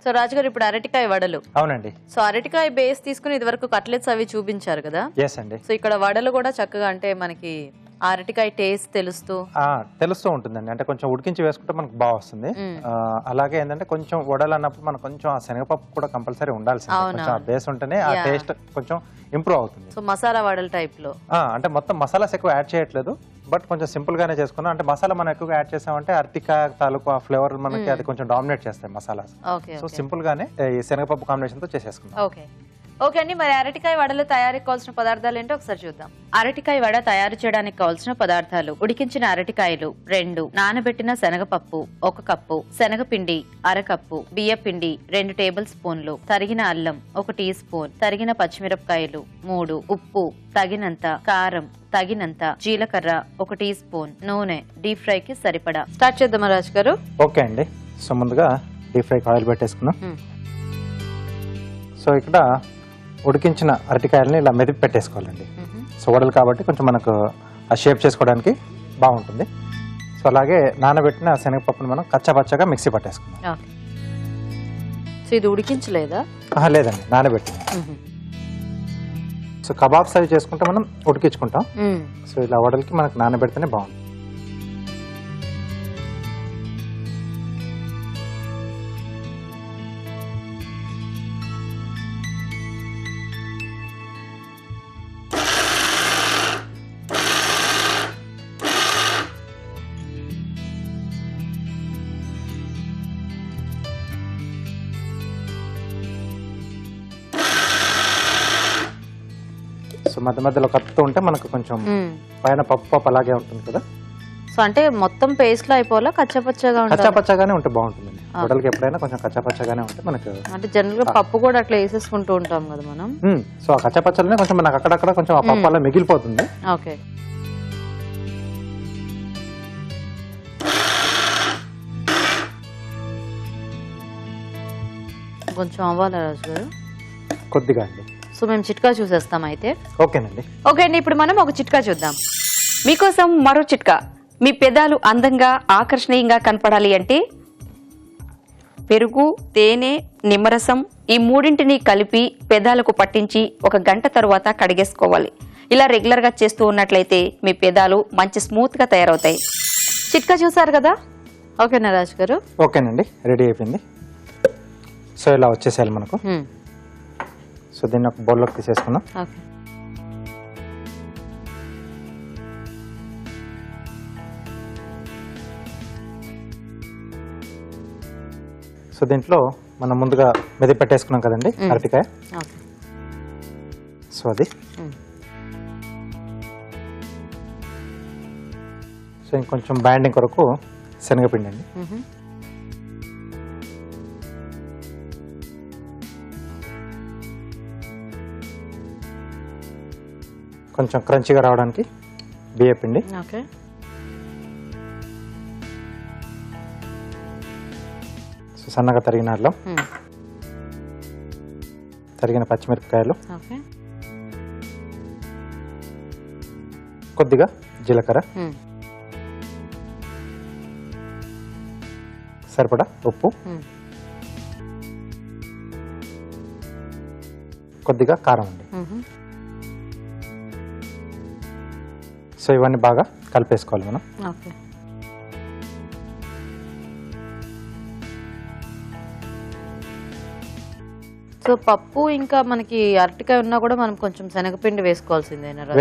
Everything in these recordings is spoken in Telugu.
సో రాజుగారు ఇప్పుడు అరటికాయ వడలు. అవునండి. సో అరటికాయ బేస్ తీసుకుని ఇదివరకు కట్లెట్స్ అవి చూపించారు కదా. ఎస్ అండి. సో ఇక్కడ వడలు కూడా చక్కగా అంటే మనకి అరటికాయ టేస్ట్ తెలుస్తూ ఉంటుందండి. అంటే కొంచెం ఉడికించి వేసుకుంటే మనకు బాగా వస్తుంది. అలాగే ఏంటంటే కొంచెం వడలు అన్నప్పుడు మనకు కొంచెం ఆ శనగపప్పు కూడా కంపల్సరీ ఉండాల్సింది. కొంచెం ఆ బేస్ ఉంటేనే ఆ టేస్ట్ కొంచెం ఇంప్రూవ్ అవుతుంది. సో మసాలా వడల టైప్ లో అంటే మొత్తం మసాలాస్ ఎక్కువ యాడ్ చేయట్లేదు, బట్ కొంచెం సింపుల్ గానే చేసుకున్నాం. అంటే మసాలా మనం ఎక్కువగా యాడ్ చేసామంటే అరటికాయ తాలూకు ఆ ఫ్లేవర్ మనకి అది కొంచెం డామినేట్ చేస్తాయి మసాలాస్. సో సింపుల్ గానే ఈ శనగపప్పు కాంబినేషన్ తో చేసేసుకున్నాం. ఓకే అండి. మరి అరటికాయ వడలు తయారీకి కావాల్సిన పదార్థాలు ఏంటో ఒకసారి చూద్దాం. అరటికాయ వడ తయారు చేయడానికి కావాల్సిన పదార్థాలు: ఉడికించిన అరటికాయలు 2, నానబెట్టిన శనగపప్పు 1 కప్పు, శనగపిండి 1/2 కప్పు, బియ్యపిండి 2 టేబుల్ స్పూన్లు, తరిగిన అల్లం 1 టీ స్పూన్, తరిగిన పచ్చిమిరపకాయలు 3, ఉప్పు తగినంత, కారం తగినంత, జీలకర్ర 1 టీ స్పూన్, నూనె డీప్ ఫ్రై కి సరిపడా. స్టార్ట్ చేద్దామా రాజు గారు? ఓకే అండి. సో ముందుగా డీప్ ఫ్రై ఆయిల్ పెట్టేసుకున్నాం. సో ఇక్కడ ఉడికించిన అరటికాయలని ఇలా మెదిపి పెట్టేసుకోవాలండి. సో వడలు కాబట్టి కొంచెం మనకు ఆ షేప్ చేసుకోవడానికి బాగుంటుంది. సో అలాగే నానబెట్టిన శనగపప్పును మనం కచ్చాపచ్చగా మిక్సీ పట్టేసుకున్నాం. సో ఇది ఉడికించలేదా? లేదండి, నానబెట్టింది. సో కబాబ్స్ అవి చేసుకుంటే మనం ఉడికించుకుంటాం. సో ఇలా వడలకి మనకు నానబెడితేనే బాగుంటుంది. సో మధ్య మధ్యలో కత్తుతూ ఉంటే మనకు కొంచెం పైన పప్పు అలాగే ఉంటుంది కదా. సో అంటే మొత్తం పేస్ట్ లో అయిపోవాలా? కచ్చాపచ్చగానే ఉంటే బాగుంటుందండి. వడలకి ఎప్పుడైనా కొంచెం కచ్చాపచ్చగానే ఉంటే మనకు. అంటే జనరల్ గా పప్పు కూడా అట్లా వేసేసుకుంటూ ఉంటాం కదా మనం. సో ఆ కచ్చాపచ్చలనే కొంచెం మనకు అక్కడక్కడ కొంచెం ఆ పప్పు అలా మిగిలిపోతుంది. ఓకే. కొంచెం అవ్వాలా రాజు గారు? కొద్దిగా అండి. సో మేము చిట్కా చూసేస్తాం అయితే. ఓకేనండి. ఓకే అండి. ఇప్పుడు మనం ఒక చిట్కా చూద్దాం. మీకోసం మరో చిట్కా. మీ పెదాలు అందంగా ఆకర్షణీయంగా కనపడాలి అంటే పెరుగు, తేనె, నిమ్మరసం ఈ మూడింటిని కలిపి పెదాలకు పట్టించి 1 గంట తరువాత కడిగేసుకోవాలి. ఇలా రెగ్యులర్ గా చేస్తూ ఉన్నట్లయితే మీ పెదాలు మంచి స్మూత్ గా తయారవుతాయి. చిట్కా చూసారు కదా? ఓకేనా రాజు గారు? ఓకేనండి, రెడీ అయిపోయింది. సో ఇలా వచ్చేసేయాలి మనకు. సో దీన్ని ఒక బౌల్లోకి తీసేసుకున్నాం. సో దీంట్లో మనం ముందుగా మెది పెట్టేసుకున్నాం కదండి అరటికాయ. సో అది సో ఇంకొంచెం బైండింగ్ కొరకు శనగపిండి అండి. కొంచెం క్రంచీగా రావడానికి బియ్యపిండి. సో సన్నగా తరిగిన అల్లం, తరిగిన పచ్చిమిరపకాయలు, కొద్దిగా జీలకర్ర, సరిపడా ఉప్పు, కొద్దిగా కారం అండి. సో ఇవన్నీ బాగా కలిపేసుకోవాలి మనం. సో పప్పు ఇంకా మనకి అరటికాయ ఉన్నా కూడా మనం కొంచెం శనగపిండి వేసుకోవాల్సిందేనండి.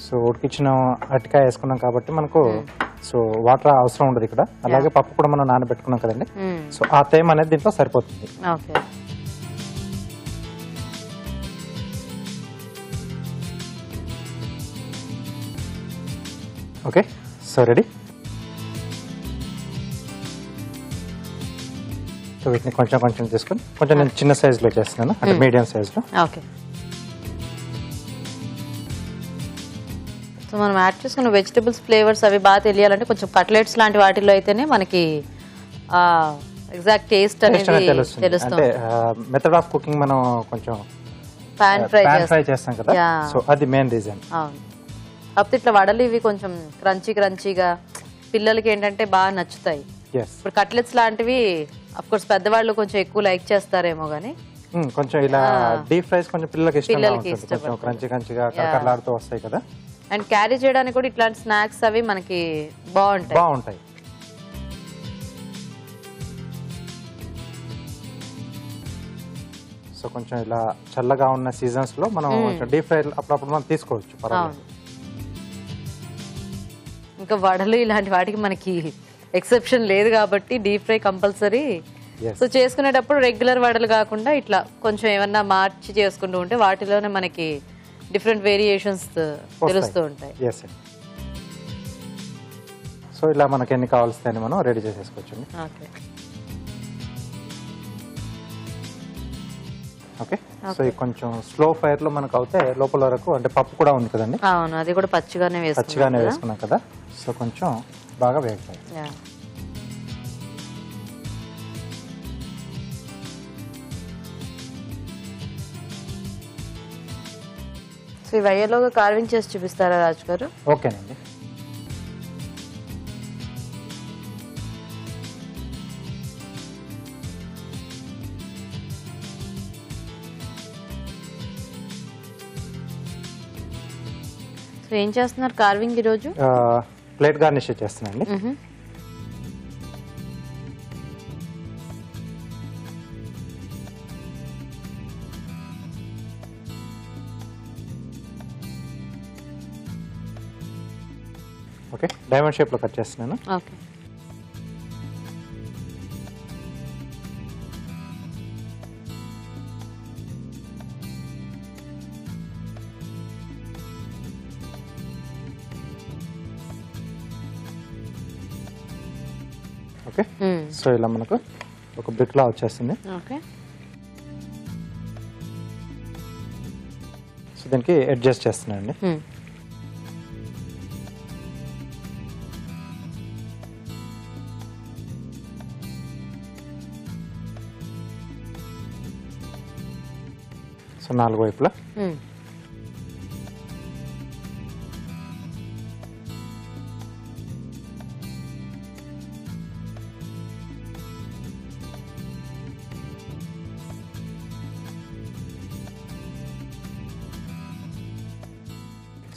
సో ఉడికించిన అరటికాయ వేసుకున్నాం కాబట్టి మనకు సో వాటర్ అవసరం ఉండదు ఇక్కడ. అలాగే పప్పు కూడా మనం నానబెట్టుకున్నాం కదండి. సో ఆ తేమ అనేది దీంట్లో సరిపోతుంది. Okay, so ready. సో వీటిని కొంచెం కొంచెం తీసుకొని కొంచెం నేను చిన్న సైజులో చేస్తున్నాను, అంటే మీడియం సైజులో. ఓకే. సో మనం యాడ్ చేసుకున్న వెజిటబుల్స్ ఫ్లేవర్స్ అవి బాగా తెలియాలంటే కొంచెం కట్లెట్స్ లాంటి వాటిలో అయితేనే మనకి ఎగ్జాక్ట్ టేస్ట్ అనేది తెలుస్తుంది. మెథడ్ ఆఫ్ కుకింగ్ మనం కొంచెం పాన్ ఫ్రై చేస్తాం కదా, సో అది మెయిన్ రీజన్. కాకపోతే ఇట్లా వడలు ఇవి కొంచెం క్రంచీగా పిల్లలకి ఏంటంటే బాగా నచ్చుతాయి. ఎస్ ఇప్పుడు కట్లెట్స్ లాంటివి అఫ్ కోర్స్ పెద్దవాళ్ళు కొంచెం ఎక్కువ లైక్ చేస్తారేమో గానీ కొంచెం ఇలా డీప్ ఫ్రైస్ కొంచెం పిల్లలకి ఇష్టంగా ఉంటుంది, కొంచెం ఇష్టపడతారు. క్రంచి క్రంచిగా కరకరలాడుతూ వస్తాయి కదా, అండ్ క్యారీ చేయడానికి కూడా ఇట్లాంటి స్నాక్స్ అవి మనకి బాగుంటాయి. సో కొంచెం ఇలా చల్లగా ఉన్న సీజన్స్ లో మనం కొంచెం డీప్ ఫ్రై అప్పుడప్పుడు మనం తీసుకోవచ్చు, పర్వాలేదు. ఇంకా వడలు ఇలాంటి వాటికి మనకి ఎక్సెప్షన్ లేదు కాబట్టి deep fry compulsory. Yes. So చేసుకునేటప్పుడు రెగ్యులర్ వడలు కాకుండా ఇట్లా కొంచెం ఏమన్నా మార్చి చేసుకుంటూ ఉంటే వాటిలోనే మనకి డిఫరెంట్ వేరియేషన్స్ తెలుస్తూ ఉంటాయి. ఎస్. సో ఇలా మనకి ఎన్ని కావాల్సి మనం రెడీ చేసేసుకోవచ్చు. Okay okay. సో ఇది కొంచెం స్లో ఫైర్ లో మనకు అవుతే లోపల వరకు, అంటే పప్పు కూడా ఉంది కదండి, అవును అది కూడా పచ్చిగానే వేసుకున్నాం కదా, సో కొంచెం బాగా వేగుతాయి. సో ఇవి అయ్యేలోగా కార్వింగ్ చేసి చూపిస్తారా రాజు గారు? ఓకేనండి. సో ఏం చేస్తున్నారు కార్వింగ్ ఈరోజు? ప్లేట్ గార్నిష్ చేస్తున్నాండి. ఓకే, డైమండ్ షేప్ లో కట్ చేస్తున్నాను. ఓకే. ఓకే, సో ఇలా మనకు ఒక బ్రిక్ లా వచ్చేస్తుంది. ఓకే. సో దీనికి అడ్జస్ట్ చేస్తున్నానండి. సో 4 వైపులా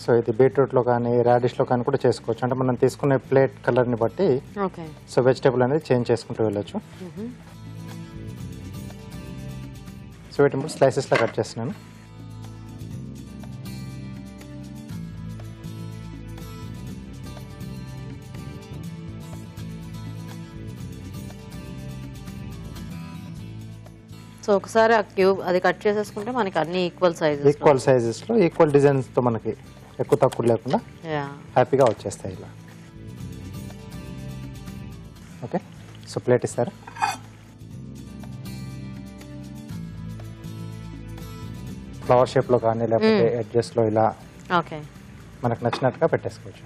సో ఇది బీట్రూట్ లో కానీ రాడిష్ లో కానీ కూడా చేసుకోవచ్చు, అంటే మనం తీసుకునే ప్లేట్ కలర్ ని బట్టి సో వెజిటేబుల్ అనేది చేంజ్ చేసుకుంటూ వెళ్ళొచ్చు. సో వీటిని స్లైసెస్ లా కట్ చేస్తున్నాను. సో ఒకసారి ఆ క్యూబ్ అది కట్ చేసేసుకుంటే మనకి అన్ని ఈక్వల్ సైజెస్ లో ఈక్వల్ డిజైన్స్ తో మనకి ఎక్కువ తక్కువ లేకుండా హ్యాపీగా వచ్చేస్తాయి ఇలా. ఓకే, సో ప్లేట్ ఇస్తారా? ఫ్లవర్ షేప్ లో కానీ లేకపోతే ఎడ్జెస్ లో ఇలా మనకు నచ్చినట్టుగా పెట్టేసుకోవచ్చు.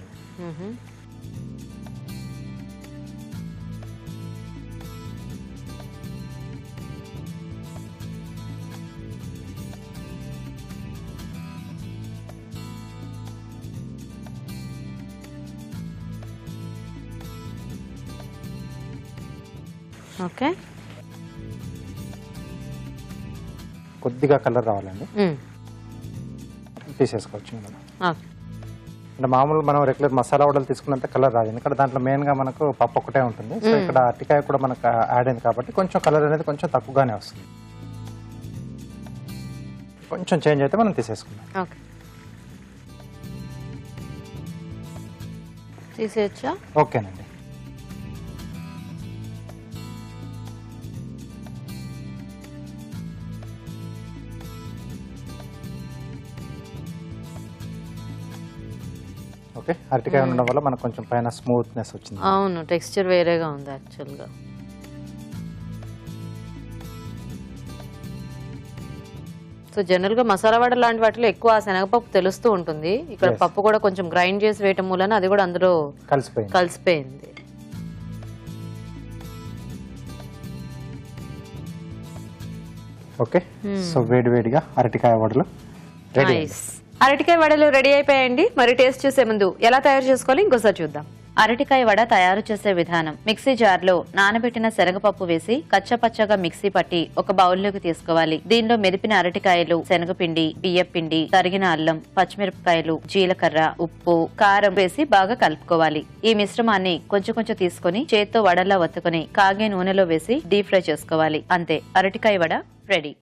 ఓకే, కొద్దిగా కలర్ రావాలండి, తీసేసుకోవచ్చు. అంటే మామూలు మనం రెగ్యులర్ మసాలా వడలు తీసుకున్నంత కలర్ రాదు, ఎందుకంటే దాంట్లో మెయిన్ గా మనకు పప్పు ఒకటే ఉంటుంది. సో ఇక్కడ అరటికాయ కూడా మనకు యాడ్ అయింది కాబట్టి కొంచెం కలర్ అనేది కొంచెం తక్కువగానే వస్తుంది. కొంచెం చేంజ్ అయితే మనం తీసేసుకుందాం. తీసేయచ్చా? ఓకేనండి. ఓకే, అరటికాయ ఉండడం వల్ల మనకు కొంచెం పైన స్మూత్నెస్ వచ్చింది. అవును, టెక్స్చర్ వేరేగా ఉంది యాక్చువల్గా. సో జనరల్ గా మసాలా వడ లాంటి వాటిలో ఎక్కువ శనగపప్పు తెలుస్తూ ఉంటుంది. ఇక్కడ పప్పు కూడా కొంచెం గ్రైండ్ చేసి వేయటం మూలన అది కూడా అందులో కలిసిపోయింది. ఓకే, సో వేడివేడిగా అరటికాయ వడలు రెడీ. అరటికాయ వడలు రెడీ అయిపోయాయండి. మరి టేస్ట్ చూసే ముందు ఎలా తయారు చేసుకోవాలి ఇంకోసారి చూద్దాం. అరటికాయ వడ తయారు చేసే విధానం. మిక్సీ జార్ లో నానబెట్టిన శనగపప్పు వేసి కచ్చపచ్చగా మిక్సీ పట్టి ఒక బౌల్లోకి తీసుకోవాలి. దీనిలో మెదిపిన అరటికాయలు, శనగపిండి, బియ్యపిండి, తరిగిన అల్లం, పచ్చిమిరపకాయలు, జీలకర్ర, ఉప్పు, కారం వేసి బాగా కలుపుకోవాలి. ఈ మిశ్రమాన్ని కొంచెం కొంచెం తీసుకుని చేత్తో వడల్లా వత్తుకుని కాగే నూనెలో వేసి డీప్ ఫ్రై చేసుకోవాలి. అంతే, అరటికాయ వడ రెడీ.